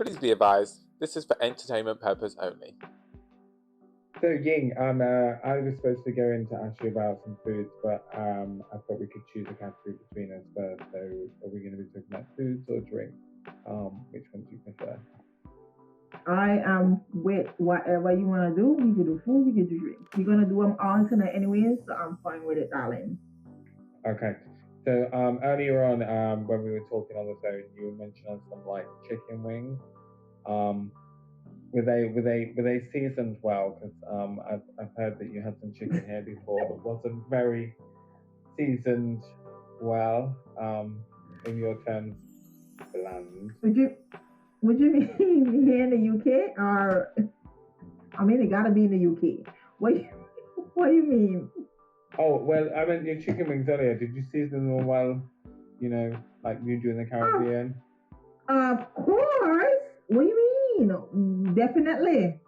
Please be advised, this is for entertainment purpose only. So Ying, I was supposed to go in to ask you about some foods, but I thought we could choose a category between us first. So are we going to be talking about foods or drinks? Which one do you prefer? I am with whatever you want to do. We can do food, we can do drink. You're going to do them all tonight anyways, so I'm fine with it, darling. Okay. So earlier on, when we were talking on the phone, you were mentioning some like chicken wings. Were they seasoned well? Because I've heard that you had some chicken here before that wasn't very seasoned well. In your terms, bland. Would you mean here in the UK, or I mean it gotta be in the UK? What do you mean? Oh well, I meant your chicken wings earlier. Did you season them well? You know, like you do in the Caribbean. Of course. What do you mean? Definitely.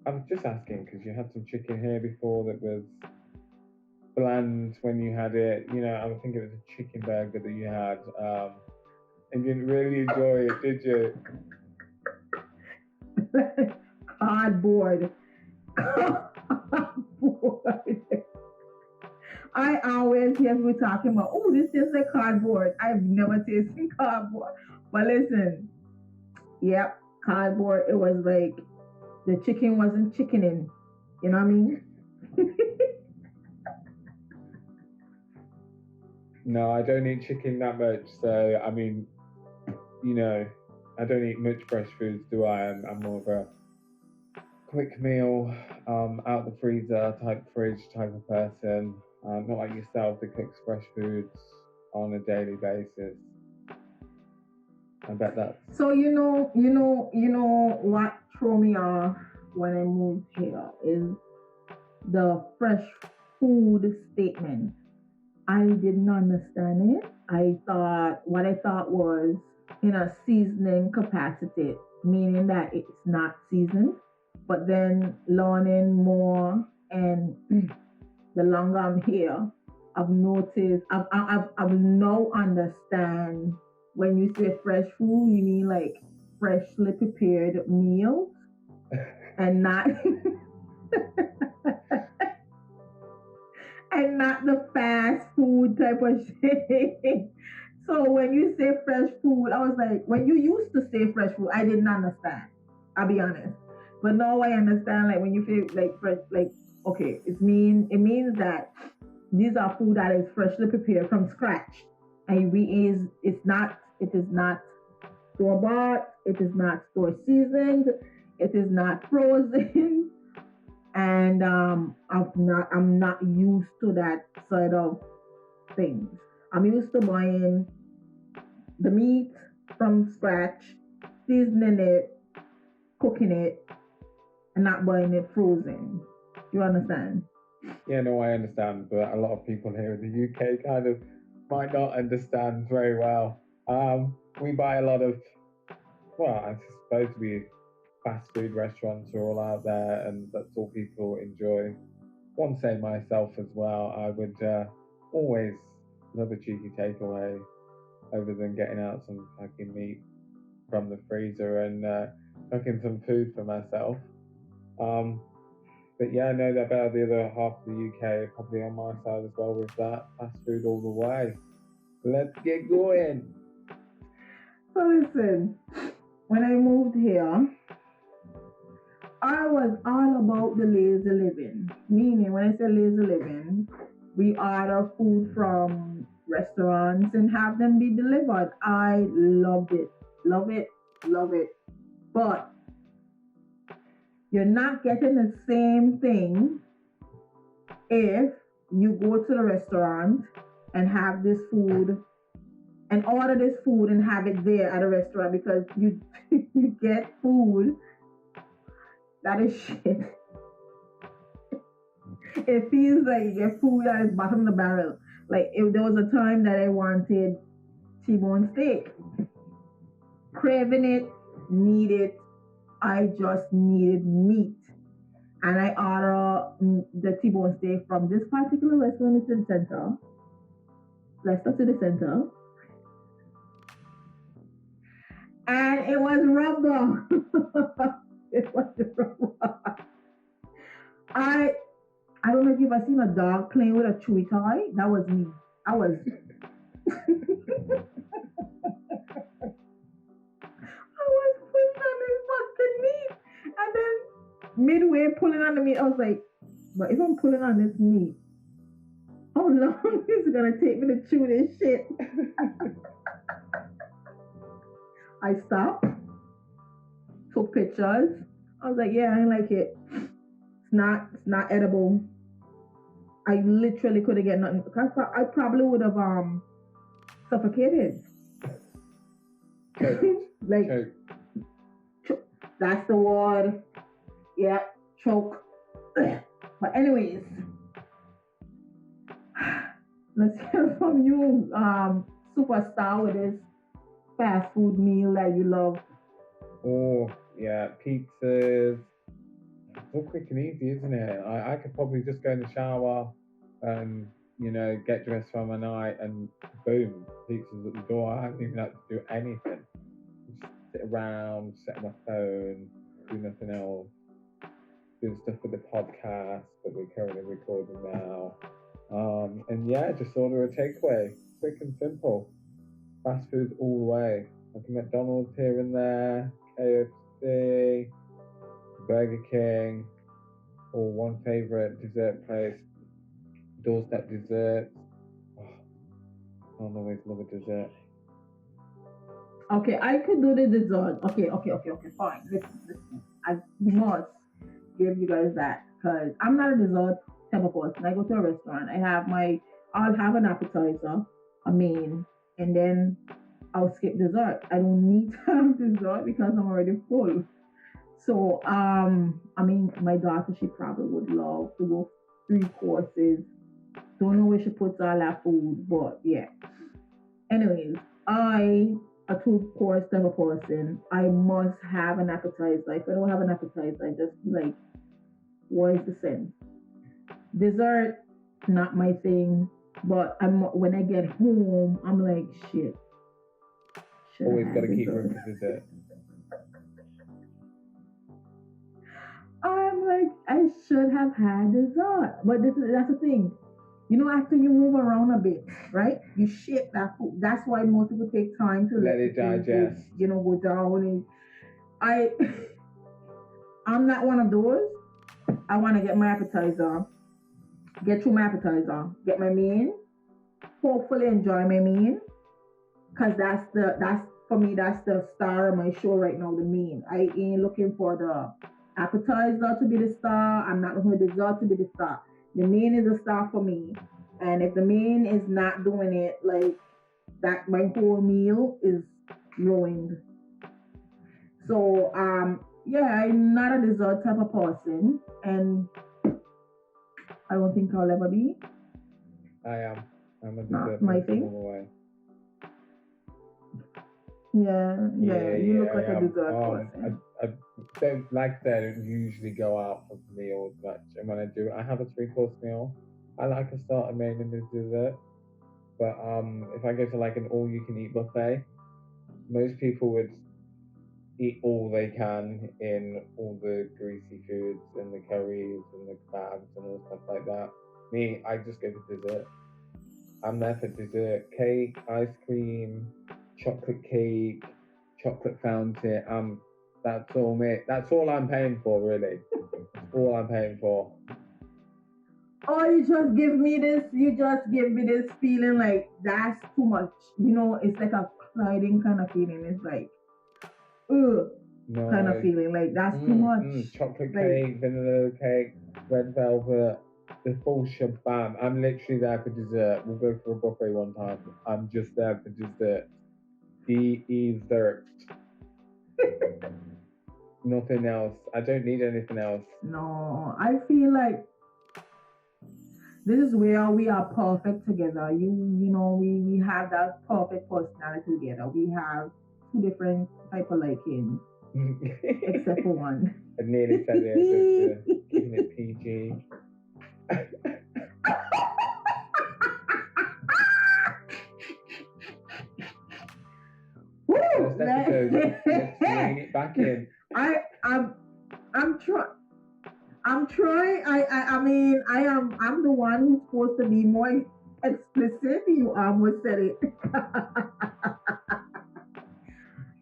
I was just asking because you had some chicken here before that was bland when you had it. You know, I think it was a chicken burger that you had, and you didn't really enjoy it, did you? Cardboard. I always hear people talking about, oh, this tastes like cardboard. I've never tasted cardboard. But listen, yep, cardboard, it was like the chicken wasn't chickening. You know what I mean? No, I don't eat chicken that much. So, I mean, you know, I don't eat much fresh foods, do I? I'm more of a quick meal, out the freezer type fridge type of person. Not like yourself that cooks fresh foods on a daily basis. I bet that. So you know what threw me off when I moved here is the fresh food statement. I didn't understand it. What I thought was in a seasoning capacity, meaning that it's not seasoned. But then learning more and the longer I'm here, I've noticed, I've now understand when you say fresh food, you mean like freshly prepared meals and not and not the fast food type of shit. So when you say fresh food, I was like, when you used to say fresh food, I didn't understand. I'll be honest. But now I understand, like when you feel like fresh, like okay, it means that these are food that is freshly prepared from scratch, and it is not store bought, it is not store seasoned, it is not frozen, and I'm not used to that side of things. I'm used to buying the meat from scratch, seasoning it, cooking it, and not buying it frozen. You understand? Yeah, no, I understand, but a lot of people here in the UK kind of might not understand very well. We buy a lot of, well, I suppose fast food restaurants are all out there, and that's all people enjoy. One say myself as well, I would always love a cheeky takeaway over than getting out some fucking meat from the freezer and cooking some food for myself. But yeah, I know that about the other half of the UK, probably on my side as well with that. Fast food all the way. Let's get going. So listen, when I moved here, I was all about the lazy living. Meaning, when I say lazy living, we order food from restaurants and have them be delivered. I loved it. Love it. Love it. But you're not getting the same thing if you go to the restaurant and have this food and order this food and have it there at a restaurant, because you you get food that is shit. It feels like you get food that is bottom of the barrel. Like if there was a time that I wanted T-bone steak, craving it, need it. I just needed meat, and I order the T-bone steak from this particular restaurant in the center, Leicester City Center. And it was rubber. It was rubber. I I don't know if you've ever seen a dog playing with a chewy toy. That was me. I was I was pulling on this fucking meat. And then midway pulling on the meat, I was like, but if I'm pulling on this meat, how long is it gonna take me to chew this shit? I stopped, took pictures. I was like, yeah, I ain't like it. It's not edible. I literally couldn't get nothing. I probably would have suffocated. Like that's the word. Yeah, choke. But anyways, let's hear from you, superstar, with this fast food meal that you love. Oh, yeah, pizzas. It's all quick and easy, isn't it? I could probably just go in the shower and, get dressed for my night and boom, pizza's at the door. I haven't even had to do anything. Just sit around, set on my phone, do nothing else. Doing stuff with the podcast that we're currently recording now. And yeah, just order a takeaway. Quick and simple. Fast food all the way. Like a McDonald's here and there, KFC, Burger King, or one favourite dessert place, doorstep desserts. Oh, I'll always love a dessert. Okay, I could do the dessert. Okay, fine. Listen. I must give you guys that because I'm not a dessert type of person. I go to a restaurant. I'll have an appetizer, a main, and then I'll skip dessert. I don't need to have dessert because I'm already full. So, my daughter, she probably would love to go 3 courses. Don't know where she puts all that food, but yeah. Anyways, a 2-course type of person, I must have an appetizer. If I don't have an appetizer, I just be like, what is the sense? Dessert, not my thing. But when I get home, I'm like, shit. Always got to keep room for dessert. I'm like, I should have had dessert. But that's the thing. After you move around a bit, right? You shake that food. That's why most people take time to let it digest. Go down. I'm not one of those. I want to get my appetizer, get through my appetizer, get my main, hopefully enjoy my main, because that's for me, that's the star of my show right now, the main. I ain't looking for the appetizer to be the star. I'm not looking for the dessert to be the star. The main is the star for me. And if the main is not doing it, like that, my whole meal is ruined. So, yeah, I'm not a dessert type of person, and I don't think I'll ever be. I am. I'm a dessert not my person thing. all the way. Yeah, you look like a dessert person. I don't, like I said, I don't usually go out for meals much, and when I do, I have a 3-course meal. I like a starter, main, and a dessert. But if I go to like an all-you-can-eat buffet, most people would eat all they can in all the greasy foods and the curries and the kebabs and all stuff like that. Me, I just go for dessert. I'm there for dessert. Cake, ice cream, chocolate cake, chocolate fountain. That's all me. That's all I'm paying for, really. That's all I'm paying for. Oh, you just give me this feeling like that's too much. It's like a gliding kind of feeling. It's like, kind of feeling like that's too much. Chocolate cake, vanilla cake, red velvet, the full shabam. I'm literally there for dessert. We'll go for a buffet one time. I'm just there for dessert. Dessert. Nothing else. I don't need anything else. No, I feel like this is where we are perfect together. We have that perfect personality together. We have 2 different type of likings, except for one. I nearly said it, just keeping it PG. first episode. Let's rein it back in. I'm trying. I'm the one who's supposed to be more explicit. You almost said it.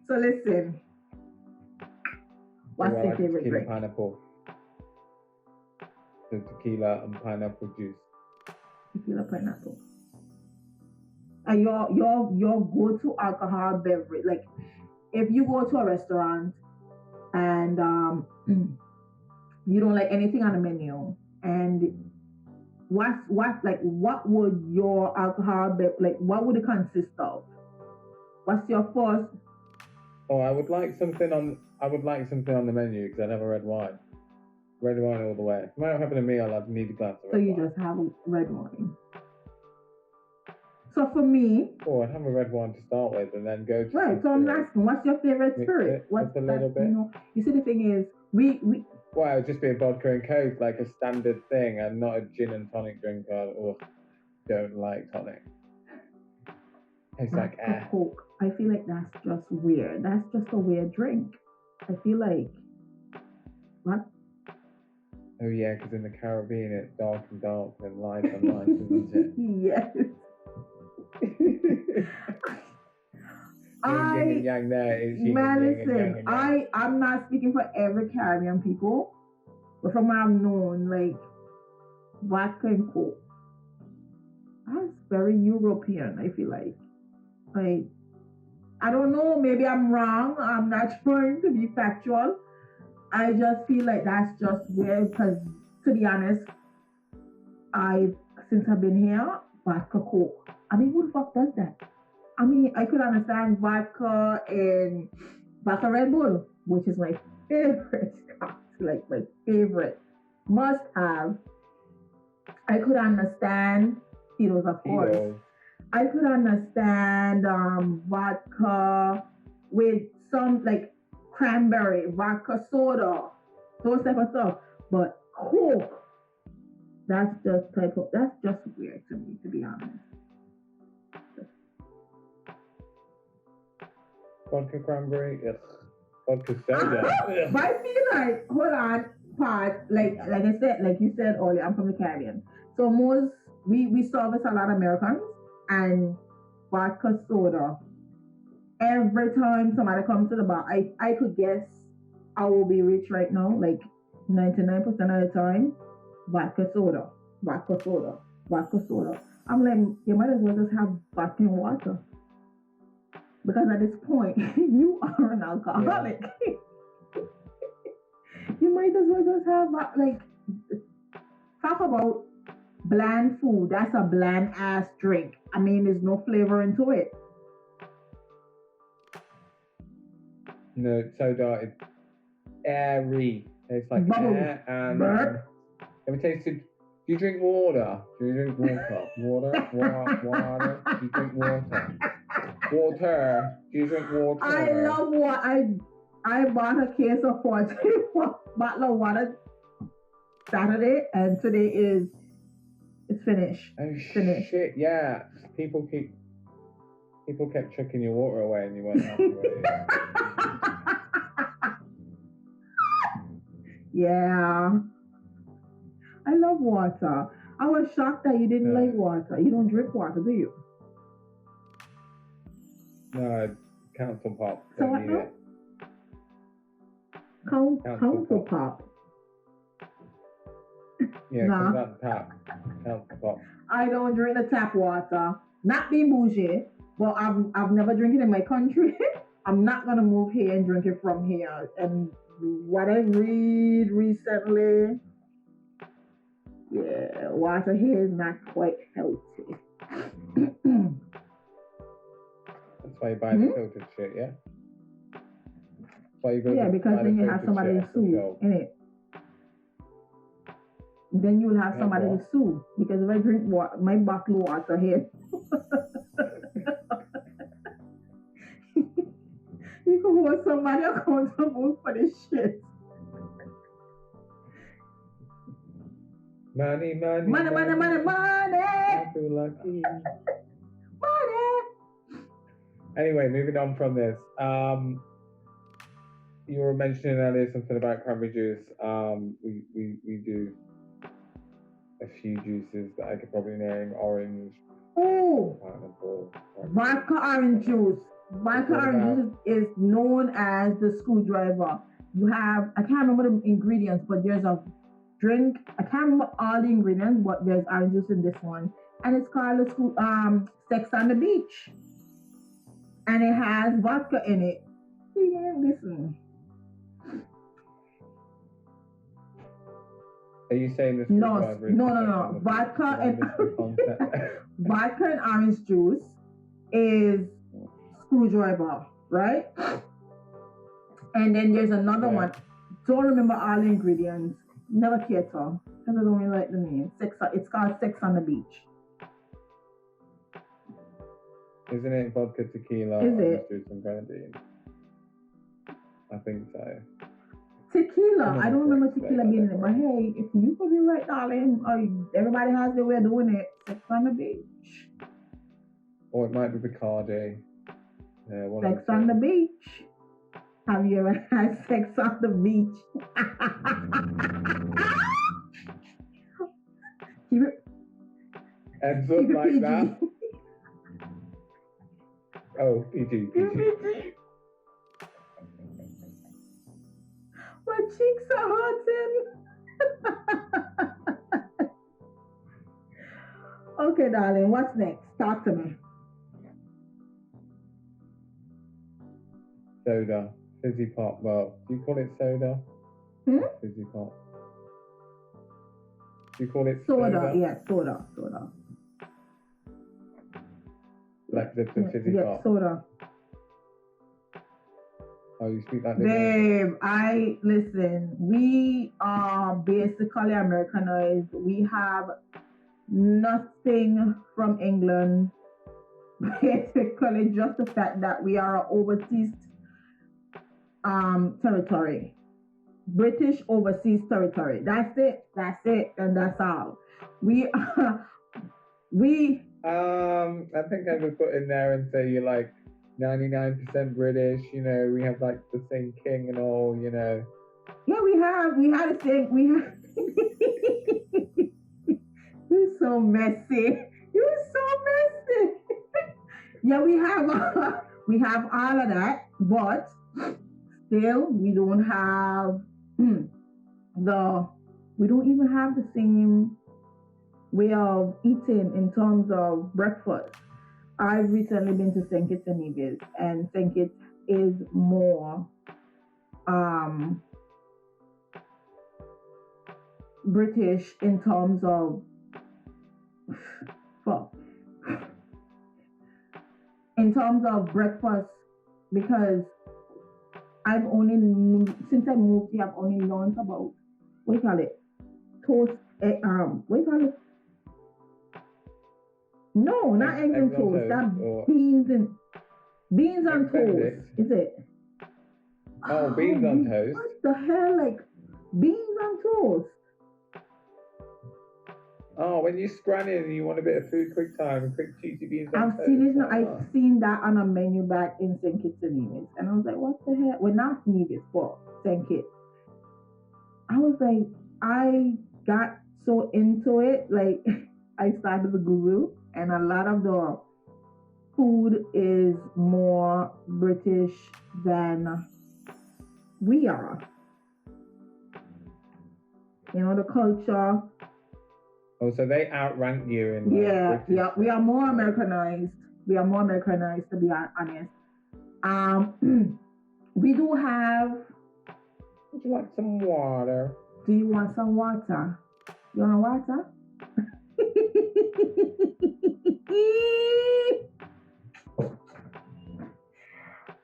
So listen. What's your favorite drink? Pineapple. The tequila and pineapple juice. Tequila pineapple. And your go-to alcohol beverage, like if you go to a restaurant and you don't like anything on the menu, and what would your alcohol what would it consist of? What's your first? Oh, I would like something on the menu because I never red wine. Red wine all the way. If I'm having a meal, I'd need a glass of red wine. So you just have red wine. So for me, I'd have a red wine to start with, and then go to. Right. So I'm asking, what's your favorite spirit? What's a little bit? You see, the thing is, we. Well, it would just be a vodka and coke, like a standard thing. I'm not a gin and tonic drinker. Don't like tonic. It's like Coke. I feel like that's just weird. That's just a weird drink. I feel like what? Oh yeah, because in the Caribbean it's dark and light and light, isn't it? Yes. Yin and yang there is yin man, and listen, yang. I'm not speaking for every Caribbean people, but from what I've known, like vodka and coke, that's very European. I feel like I don't know, maybe I'm wrong. I'm not trying to be factual. I just feel like that's just weird because, to be honest, since I've been here, vodka coke. I mean, who the fuck does that? I mean, I could understand vodka and vodka Red Bull, which is my favorite, like my favorite must have. I could understand Tito's, of course. I could understand vodka with some like cranberry, vodka soda, those type of stuff. But Coke, that's just weird to me, to be honest. Vodka cranberry, vodka soda. But I feel like, hold on, part like I said, like you said earlier, I'm from the Caribbean, so we service a lot of Americans and vodka soda. Every time somebody comes to the bar, I could guess I will be rich right now, like 99% of the time. Vodka soda. I'm like, you might as well just have vodka and water. Because at this point, you are an alcoholic. Yeah. You might as well just have, talk about bland food. That's a bland ass drink. I mean, there's no flavor into it. No, soda is airy. It's like bubbles. Air and Burp. Have you tasted? Do you drink water? Do you drink water? Water? Do you drink water? Water. Do you drink water? I love water. I bought a case of 40 bottle of water Saturday, and today it's finished. Oh finished. Shit! Yeah, people kept chucking your water away, and you weren't happy with it. Yeah, I love water. I was shocked that you didn't like water. You don't drink water, do you? No, Council Pop. So what now? Council Pop. Yeah, nah. That's tap. Council Pop. I don't drink the tap water. Not being bougie, but I've never drank it in my country. I'm not gonna move here and drink it from here. And what I read recently, yeah, water here is not quite healthy. That's why you buy the filtered shit, yeah? That's why you go because then you have somebody to sue, innit? Then you will have somebody to sue. Because if I drink my bottled water here, you can hold somebody accountable for this shit. Money. I feel lucky. Money. Anyway, moving on from this. You were mentioning earlier something about cranberry juice. We do a few juices that I could probably name: orange, Oh, pineapple, vodka orange juice. Vodka orange juice is known as the screwdriver. You have, I can't remember the ingredients, but there's a drink. I can't remember all the ingredients, but there's orange juice in this one, and it's called the Sex on the Beach, and it has vodka in it. Listen. Are you saying this? No. Vodka and vodka and orange juice is screwdriver, right? And then there's another one. Don't remember all the ingredients. Never cared to, because I don't really like the name. It's called Sex on the Beach. Isn't it vodka, tequila, is it? Juice and grenadine? I think so. Tequila. I don't remember tequila being in it, but hey, if you could be right, darling, everybody has their way of doing it. Sex on the Beach. Or it might be Bacardi. Sex on the Beach. Have you ever had sex on the beach? Keep it. Ends up like PG. that. Oh, PG. My cheeks are hurting. Okay, darling, what's next? Talk to me. Soda. Fizzy pop. Well, do you call it soda? Fizzy pop. Do you call it soda? Yeah, soda. Like the fizzy pop? Yeah, soda. Oh, you speak like this? Babe, listen, we are basically Americanized. We have nothing from England. Basically, just the fact that we are an overseas territory. British overseas territory. That's it, and that's all. I think I would put in there and say you're like 99% British, you know, we have like the same king and all, you know. Yeah, we had a thing, You're so messy. Yeah, we have all of that, but still we don't have we don't even have the same way of eating in terms of breakfast. I've recently been to St. Kitts and Nevis, and St. Kitts is more British in terms of breakfast, because since I moved here, I've only learned about toast, no, not eggs and toast. That beans on toast. Is it? Oh, beans on toast. What the hell? Like beans on toast. Oh, when you're scranning and you want a bit of food quick time and quick cheesy beans on toast. I've seen that on a menu back in St. Kitts and Nevis, and I was like, what the hell? Well, not Nevis, but St. Kitts. I was like, I got so into it, like I started to Google, and a lot of the food is more British than we are. You know, the culture. Oh, so they outrank you in British. We are more Americanized. We are more Americanized, to be honest. We do have. Would you like some water? Do you want some water? You want water?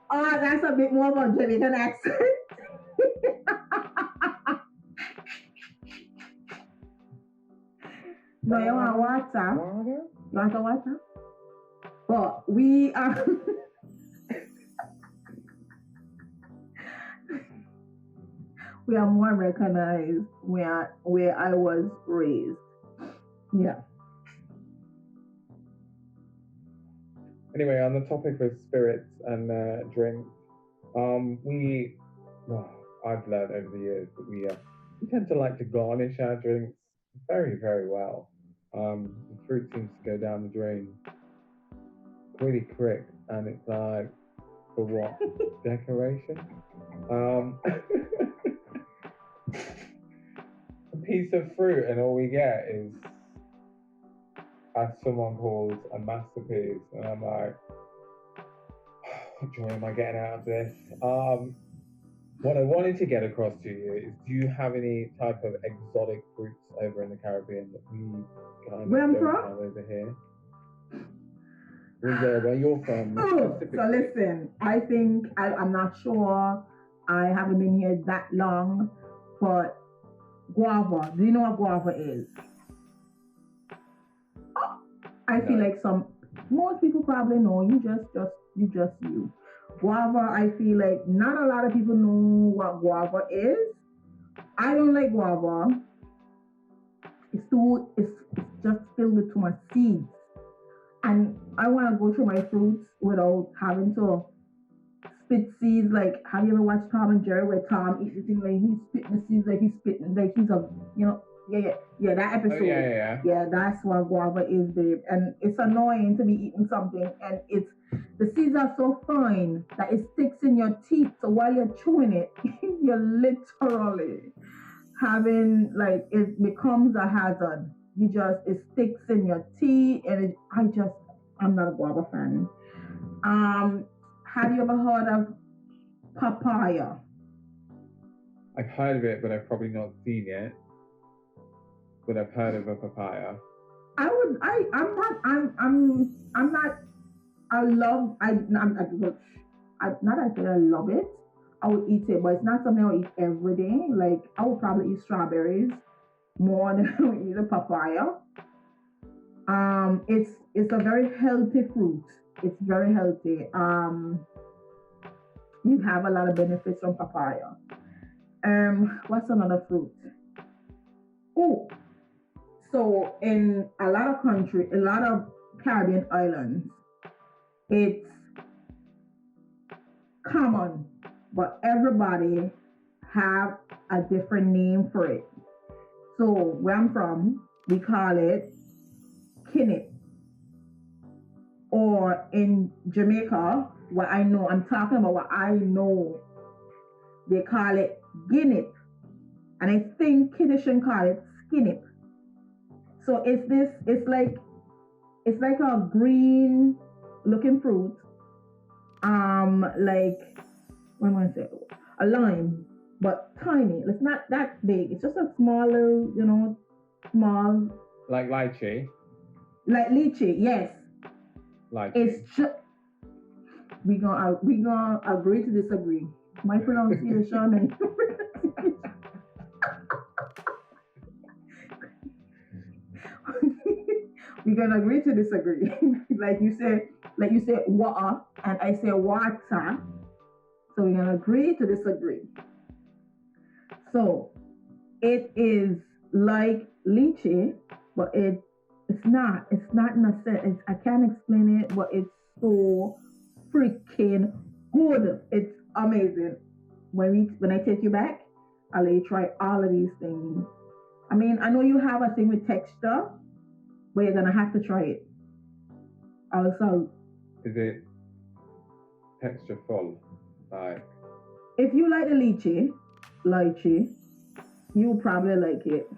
Oh, that's a bit more of a Jamaican accent. No, you want water? Water? You want some water? But we are. We are more recognized where I was raised. Yeah. Anyway, on the topic of spirits and drinks, I've learned over the years that we tend to like to garnish our drinks very, very well. The fruit seems to go down the drain pretty quick, and it's like, for what? Decoration? A piece of fruit, and all we get is, as someone calls, a masterpiece, and I'm like, what joy am I getting out of this? What I wanted to get across to you is, do you have any type of exotic fruits over in the Caribbean that we kind of don't have over here? Where you're from? Oh, so listen, I think, I'm not sure, I haven't been here that long, but guava, do you know what guava is? Oh, I feel like most people probably know, you. Guava, I feel like not a lot of people know what guava is. I don't like guava. It's just filled with too much seeds. And I want to go through my fruits without having to spit seeds. Like, have you ever watched Tom and Jerry where Tom eats the thing like he's spitting the seeds, like he's spitting, like he's a, yeah, that episode. Yeah, that's what guava is, babe. And it's annoying to be eating something and the seeds are so fine that it sticks in your teeth. So while you're chewing it, you're literally having, like, it becomes a hazard. It sticks in your teeth, and I'm not a guava fan. Have you ever heard of papaya? I've heard of it, but I've probably not seen it. But I've heard of a papaya. Not I say I love it. I would eat it, but it's not something I would eat every day. Like, I would probably eat strawberries more than I would eat a papaya. It's a very healthy fruit. It's very healthy. You have a lot of benefits from papaya. What's another fruit? Oh, so in a lot of Caribbean islands, it's common, but everybody have a different name for it. So where I'm from, we call it kinnip. Or in Jamaica, I'm talking about what I know, they call it guinip. And I think Kinnishon call it skinip. So it's like a green looking fruit. Like, what am I saying? A lime, but tiny. It's not that big. It's just a small little, small. Like lychee? Like lychee, yes. Lychee. It's just, we gonna agree to disagree. My pronunciation and we're gonna agree to disagree. like you say water and I say water. So we're gonna agree to disagree. So it is like lychee, but it's not in a sense. I can't explain it, but it's so freaking good. It's amazing. When I take you back, I'll let you try all of these things. I mean, I know you have a thing with texture, but you're gonna have to try it. Also, is it texture full? Like, if you like the lychee, you'll probably like it.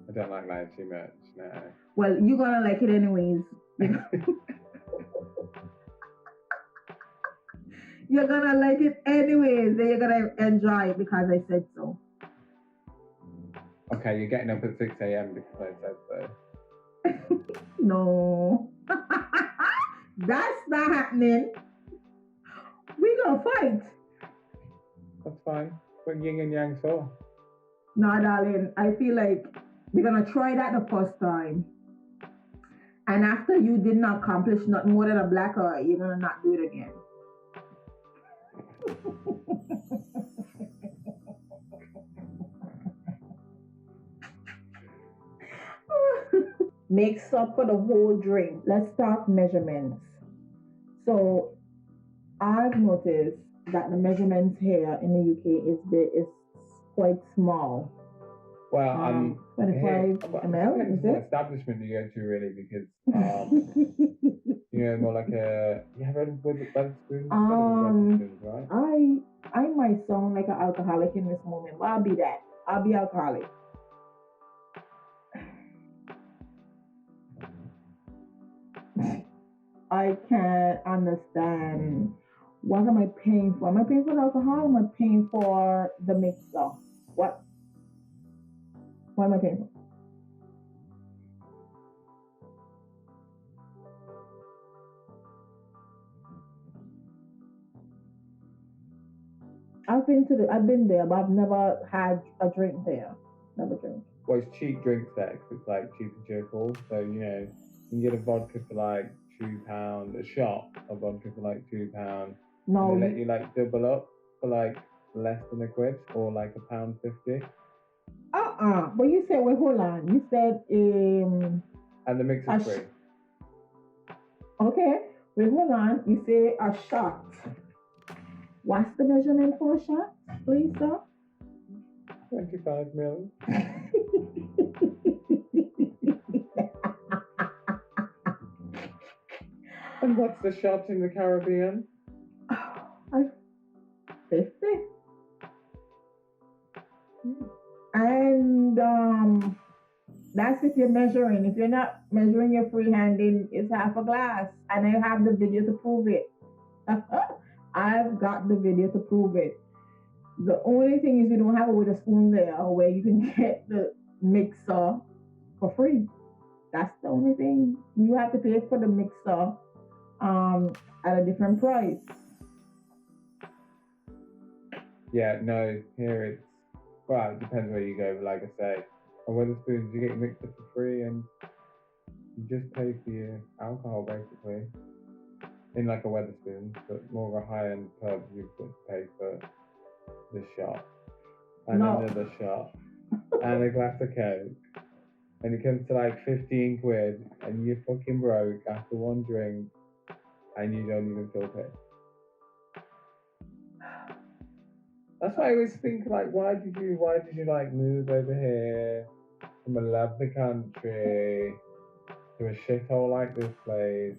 I don't like lychee much, no. Well, you're gonna like it anyways. You're gonna like it anyways. Then you're gonna enjoy it because I said so. Okay, you're getting up at 6 a.m. because I said so. No. That's not happening. We gonna fight. That's fine. What yin and yang for? No, darling. I feel like we're gonna try that the first time. And after you did not accomplish nothing more than a black eye, you're gonna not do it again. Makes up for the whole drink. Let's talk measurements. So I've noticed that the measurements here in the UK is quite small. Well, 25 ml, depends is what it? establishment you go to, really, because more like you have a Wetherspoons, right? I might sound like an alcoholic in this moment, but I'll be that. I'll be alcoholic. I can't understand. What am I paying for? Am I paying for the alcohol? Or am I paying for the mixer? What? What am I paying for? I've been there, but I've never had a drink there. Never drink. Well, it's cheap drink sex. It's like cheap and cheerful. So you can get a vodka for like £2, a shot of vodka for like £2. No, and they let you like double up for like less than a quid or like £1.50. But you said, wait, hold on. You said and the mix is free. Okay, wait, hold on. You say a shot. What's the measurement for a shot, please, sir? 25 mil. And what's the shot in the Caribbean? 50. And that's if you're measuring. If you're not measuring your freehanding, it's half a glass. And I have the video to prove it. I've got the video to prove it. The only thing is you don't have it with a spoon there where you can get the mixer for free. That's the only thing. You have to pay for the mixer at a different price. Yeah, no, here it depends where you go, but like I say, on Wetherspoons you get your mixer for free and you just pay for your alcohol basically. In like a Wetherspoons, but more of a high-end pub, you've got to pay for the shot and another shot and a glass of Coke, and it comes to like 15 quid, and you're fucking broke after one drink, and you don't even feel pissed. That's why I always think, like, why did you like move over here from a lovely country to a shithole like this place?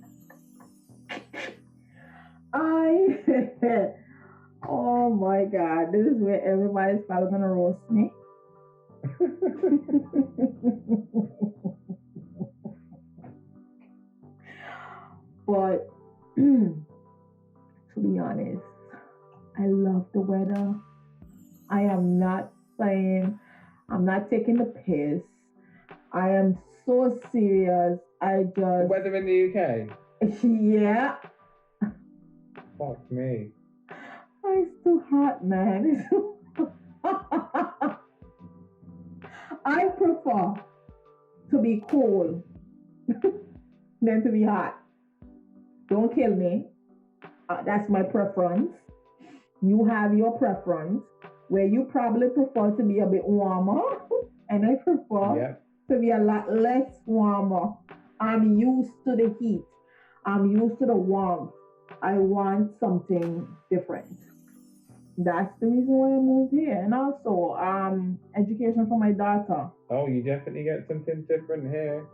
Oh my God, this is where everybody's probably gonna roast me. But to be honest, I love the weather. I am not playing. I'm not taking the piss. I am so serious. The weather in the UK? Yeah. Fuck me. It's too hot, man. I prefer to be cold than to be hot. Don't kill me. That's my preference. You have your preference where you probably prefer to be a bit warmer, and I prefer to be a lot less warmer. I'm used to the heat. I'm used to the warmth. I want something different. That's the reason why I moved here. And also, education for my daughter. Oh, you definitely get something different here.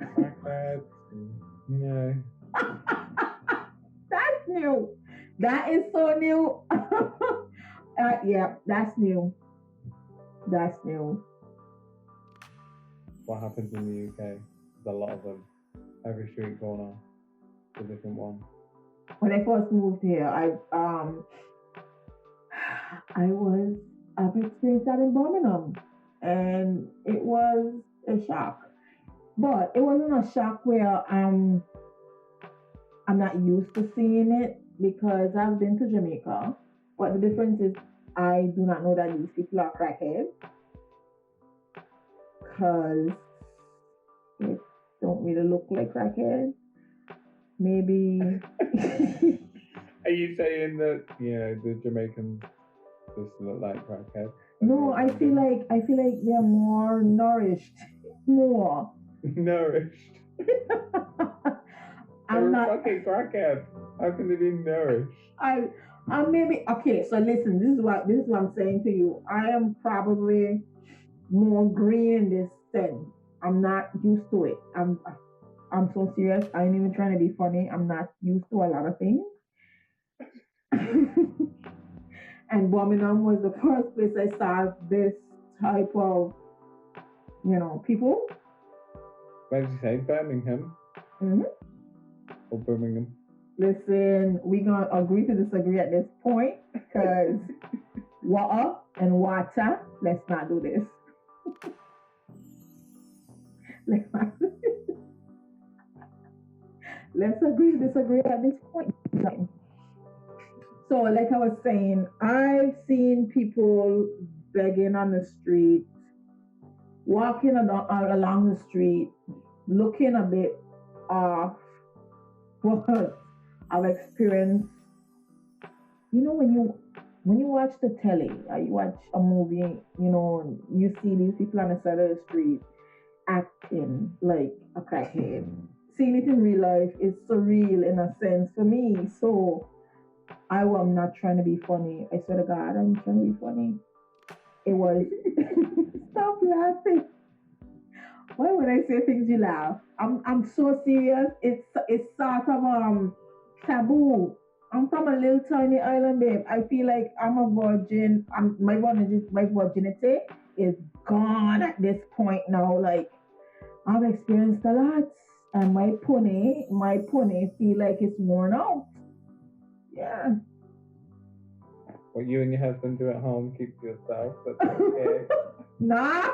That's new. That is so new. Yeah, that's new. That's new. What happens in the UK? There's a lot of them. Every street corner, a different one. When I first moved here, I've experienced that in Birmingham, and it was a shock. But it wasn't a shock where I'm not used to seeing it, because I've been to Jamaica. But the difference is I do not know that these people are crackheads, because they don't really look like crackheads. Maybe. Are you saying that the Jamaicans just look like crackheads? No, I feel like they're more nourished. More nourished. I'm not fucking crackhead. How can they be nourished? I maybe okay. So listen, this is what I'm saying to you. I am probably more green in this sense. I'm not used to it. I'm so serious. I ain't even trying to be funny. I'm not used to a lot of things. And Birmingham was the first place I saw this type of, people. Where did you say? Birmingham? Hmm. Or Birmingham? Listen, we're going to agree to disagree at this point because water and water, let's not do this. Let's agree to disagree at this point. So, like I was saying, I've seen people begging on the street, walking along the street, looking a bit off. But I've experienced, when you watch the telly or you watch a movie, you see these people on the side of the street acting like a crackhead. Seeing it in real life is surreal in a sense for me. So I am not trying to be funny. I swear to God, I'm trying to be funny. It was stop laughing. Why would I say things you laugh? I'm so serious. It's sort of taboo. I'm from a little tiny island, babe. I feel like I'm a virgin. My virginity is gone at this point now. Like I've experienced a lot, and my pony feel like it's worn out. Yeah. What you and your husband do at home, keep to yourself. That's okay. Nah.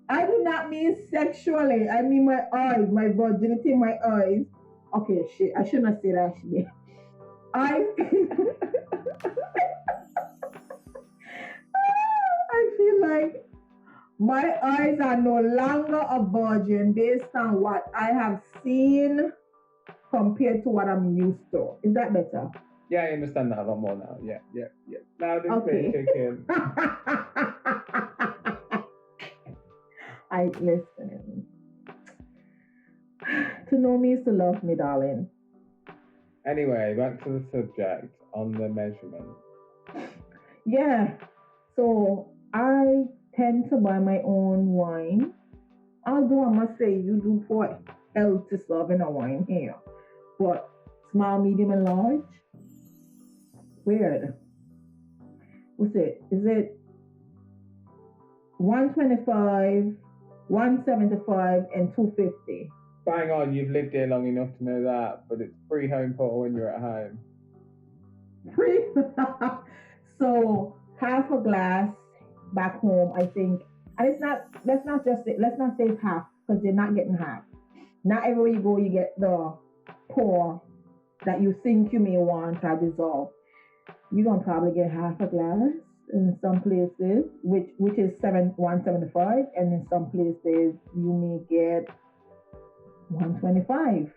I do not mean sexually. I mean my eyes, my virginity, my eyes. Okay, shit. I shouldn't have said that, actually. I feel like my eyes are no longer a virgin based on what I have seen compared to what I'm used to. Is that better? Yeah, I understand that a lot more now. Yeah. Loud and Okay. clear, chicken. I listen. To know me is to love me, darling. Anyway, back to the subject on the measurement. Yeah. So I tend to buy my own wine. Although I must say you do put healthy stuff in a wine here. But small, medium, and large? Weird. What's it? Is it 125, 175, and 250? Bang on, you've lived here long enough to know that, but it's free home pour when you're at home. Free? So half a glass back home, I think. And it's not, let's not say it's half, because you're not getting half. Not everywhere you go, you get the pour that you think you may want to dissolve. You're going to probably get half a glass in some places, which is 175, and in some places you may get 125.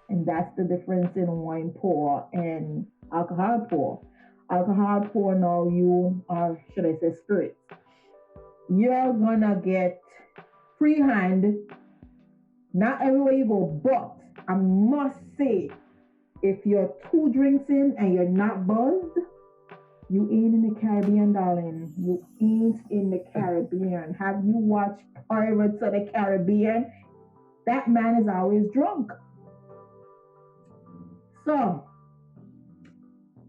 And that's the difference in wine pour and alcohol pour. Alcohol pour now or should I say spirits, you're gonna get freehand, not everywhere you go, but I must say, if you're 2 drinks in and you're not buzzed, you ain't in the Caribbean, darling. You ain't in the Caribbean. Have you watched Pirates of the Caribbean? That man is always drunk. So,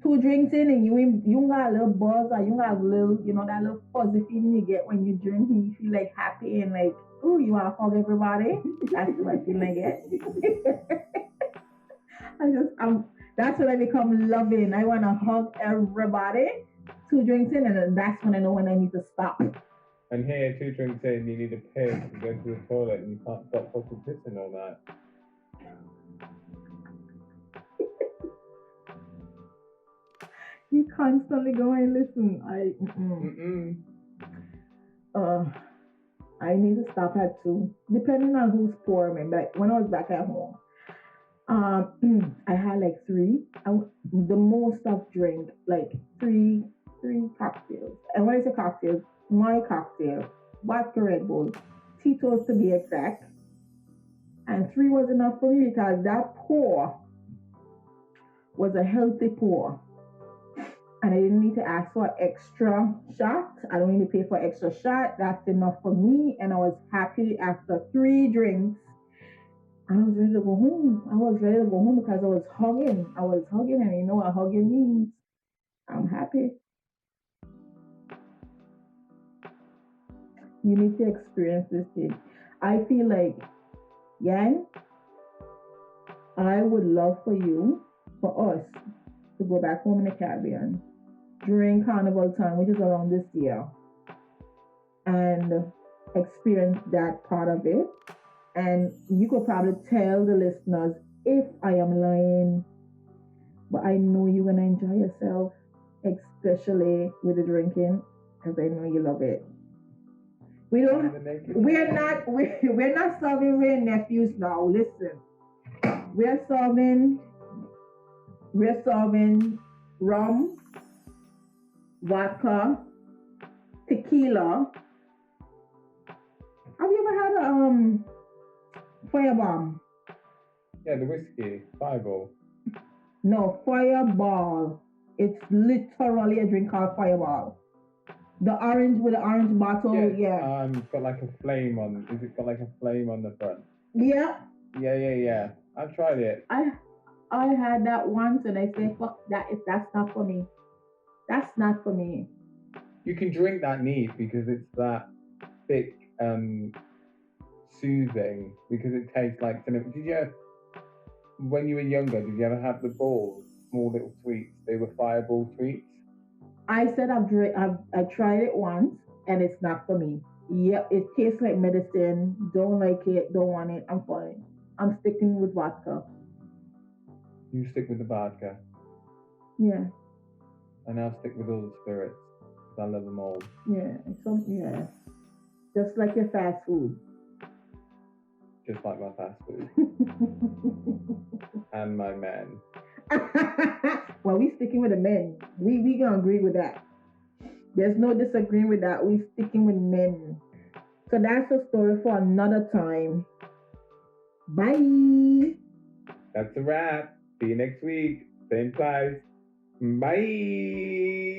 2 drinks in and you got a little buzz, or you got a little, that little fuzzy feeling you get when you drink and you feel like happy and like, oh, you want to hug everybody? That's what feeling I get. That's when I become loving. I want to hug everybody. 2 drinks in, and that's when I know when I need to stop. And here, 2 drinks in, you need a piss and go to the toilet, and you can't stop fucking pissing all night. You constantly going, listen, I need to stop at 2, depending on who's pouring. But when I was back at home, I had like 3. The most I've drank like 3 cocktails. And when I say cocktails, my cocktail, vodka Red Bull, Tito's to be exact. And 3 was enough for me because that pour was a healthy pour. And I didn't need to ask for extra shot. I don't need to pay for extra shot. That's enough for me. And I was happy after 3 drinks. And I was ready to go home. I was ready to go home because I was hugging. And you know what hugging means. I'm happy. You need to experience this thing. I feel like, Yang, I would love for us, to go back home in the Caribbean during Carnival time, which is around this year, and experience that part of it. And you could probably tell the listeners if I am lying, but I know you're gonna enjoy yourself, especially with the drinking, because I know you love it. We're not serving rain nephews now. Listen, we're serving rum, vodka, tequila. Have you ever had a firebomb? Yeah, the whiskey, Fireball. No, Fireball. It's literally a drink called Fireball. The orange with the orange bottle, yeah. It's got like a flame on. Is it got like a flame on the front? Yeah. Yeah. I've tried it. I had that once and I said, fuck that, that's not for me. That's not for me. You can drink that neat because it's that thick, soothing, because it tastes like. Did you, when you were younger, did you ever have the balls, small little sweets? They were Fireball sweets. I said I tried it once and it's not for me. Yeah, it tastes like medicine. Don't like it. Don't want it. I'm fine. I'm sticking with vodka. You stick with the vodka. Yeah. And I'll stick with all the spirits because I love them all. Yeah. Just like your fast food. Just like my fast food. And my men. Well, we sticking with the men. We gonna agree with that. There's no disagreeing with that. We sticking with men. So that's a story for another time. Bye. That's a wrap. See you next week. Same place. Bye.